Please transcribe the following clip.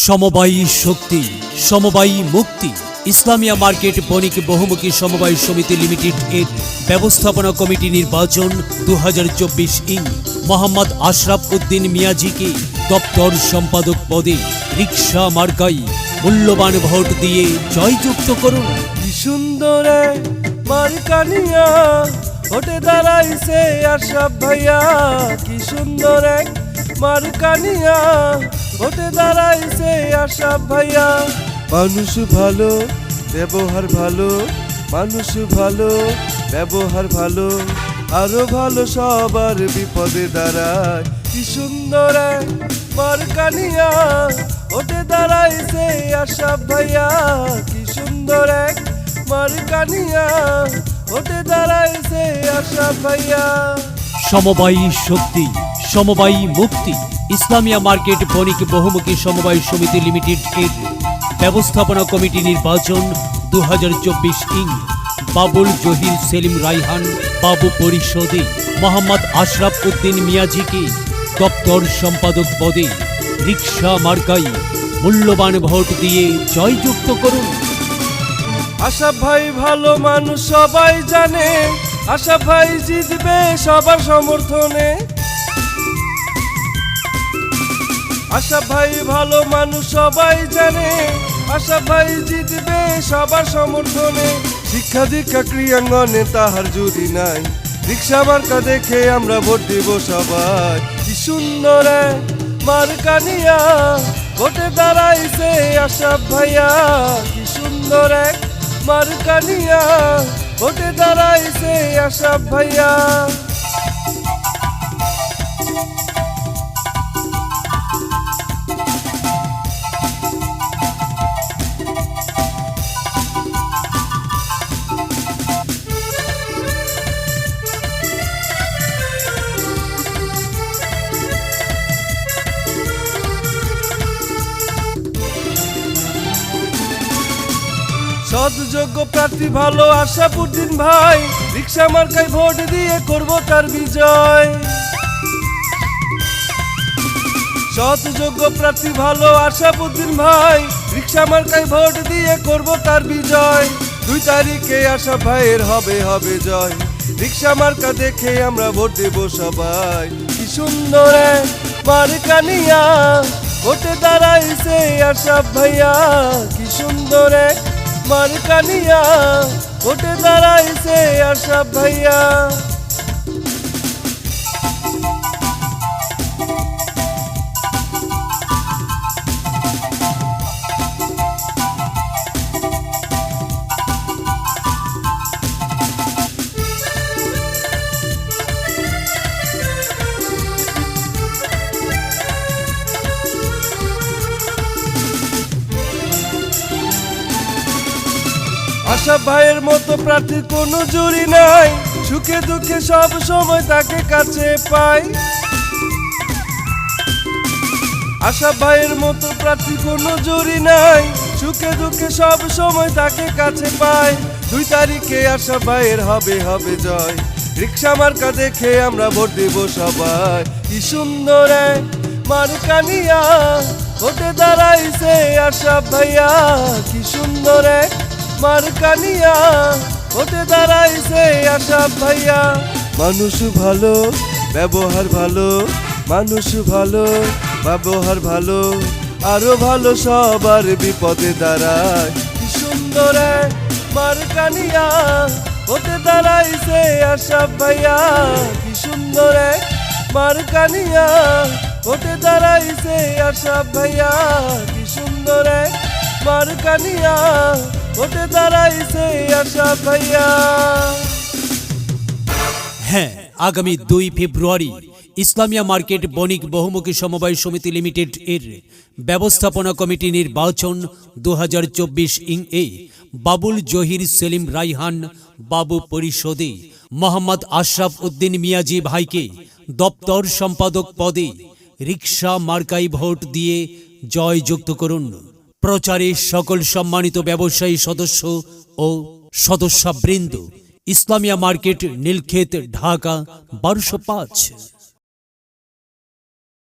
সমবায়ী শক্তি, সমবায়ী মুক্তি। ইসলামিয়া মার্কেট বণিক বহুমুখী সমবায় সমিতি লিমিটেড এর ব্যবস্থাপনা কমিটি নির্বাচন 2024 মোহাম্মদ আশরাফ উদ্দিন মিয়াজিকে দপ্তর সম্পাদক পদে রিকশা মার্কাই মূল্যবান ভোট দিয়ে জয়যুক্ত করুন। কি সুন্দর মার্কানিয়া ভোটে দাঁড়াইছে আশরাফ ভাইয়া, কি সুন্দর এক মার্কানিয়া ভোটে দাঁড়াইছে আশরাফ ভাইয়া। মানুষ ভালো, ব্যবহার ভালো, মানুষ ভালো, ব্যবহার ভালো, আরো ভালো সবার বিপদে দাঁড়ায়। কি সুন্দর এক মার্কানিয়া ভোটে দাঁড়াইছে আশরাফ ভাইয়া, কি সুন্দর এক মার্কানিয়া ভোটে দাঁড়াইছে আশরাফ ভাইয়া। সমবায়ী শক্তি, সমবায়ী মুক্তি। ইসলামিয়া মার্কেট বণিক বহুমুখী সমবায় সমিতি লিমিটেড এর ব্যবস্থাপনা কমিটি নির্বাচন 2024 বাবুল জহির সেলিম রায়হান বাবু পরিষদে মোহাম্মদ আশরাফ উদ্দিন মিয়াজিকে দপ্তর সম্পাদক পদে রিকশা মার্কাই মূল্যবান ভোট দিয়ে জয়যুক্ত করুন। আশরাফ ভাই ভালো মানুষ সবাই জানে, আশরাফ ভাই জিতবে সবার সমর্থনে। আশরাফ ভাই ভালো মানুষ সবাই জানে, আশরাফ ভাই জিতবে সবার সমর্থনে। শিক্ষা দীক্ষা ক্রিয়াঙ্গনে তাহার জুড়ি নাই, রিকশা মার্কা দেখে আমরা ভোট দেব সবাই। কি সুন্দর মার্কানিয়া ভোটে দাঁড়াইছে আশরাফ ভাইয়া, কি সুন্দর এক মার্কানিয়া ভোটে দাঁড়াইছে আশরাফ ভাইয়া। সৎযোগ্য প্রার্থী ভালো আশরাফ উদ্দিন ভাই, রিকশা মার্কায় ভোট দিয়ে করব তার বিজয়। সৎযোগ্য প্রার্থী ভালো আশরাফ উদ্দিন ভাই, রিকশা মার্কায় ভোট দিয়ে করব তার বিজয়। 2 তারিখে আশরাফ ভাইয়ের হবে হবে জয়, রিকশা মার্কা দেখে আমরা ভোট দেব সবাই। কি সুন্দর মার্কানিয়া ভোটে দাঁড়াইছে আশরাফ ভাইয়া, কি সুন্দর এক মার্কানিয়া ভোটে দাঁড়াইছে আশরাফ ভাইয়া। আশরাফ ভাইয়ের মতো প্রার্থীর কোনো জুরি নাই, সুখে দুঃখে সব সময় তাকে কাছে পাই। আশরাফ ভাইয়ের মতো প্রার্থীর কোনো জুরি নাই, সুখে দুঃখে সব সময় তাকে কাছে পাই। 2 তারিখে আশরাফ ভাইয়ের হবে হবে জয়, রিকশা মার্কা দেখে আমরা ভোট দেব সবাই। কি সুন্দর মার্কানিয়া ভোটে দাঁড়াইছে আশরাফ ভাইয়া, কি সুন্দর মার্কানিয়া ভোটে দাঁড়াইছে আশরাফ ভাইয়া। মানুষ ভালো, ব্যবহার ভালো, মানুষ ভালো, ব্যবহার ভালো, আরো ভালো সবার বিপদে দাঁড়ায়। কি সুন্দর মার্কানিয়া ভোটে দাঁড়াইছে আশরাফ ভাইয়া, কি সুন্দর মার্কানিয়া ভোটে দাঁড়াইছে আশরাফ ভাইয়া, কি সুন্দর মার্কানিয়া ভোটে দাঁড়াইছে আশরাফ ভাইয়া। হ্যাঁ, আগামী 2 ফেব্রুয়ারি ইসলামিয়া মার্কেট বণিক বহুমুখী সমবায় সমিতি লিমিটেড এর ব্যবস্থাপনা কমিটি নির্বাচন 2024 বাবুল জহির সেলিম রায়হান বাবু পরিষদে মোহাম্মদ আশরাফ উদ্দিন মিয়াজি ভাইকে দপ্তর সম্পাদক পদে রিকশা মার্কাই ভোট দিয়ে জয়যুক্ত করুন। প্রচারে সকল সম্মানিত ব্যবসায়ী সদস্য ও সদস্যবৃন্দ। ইসলামিয়া মার্কেট, নীলক্ষেত, ঢাকা 1205।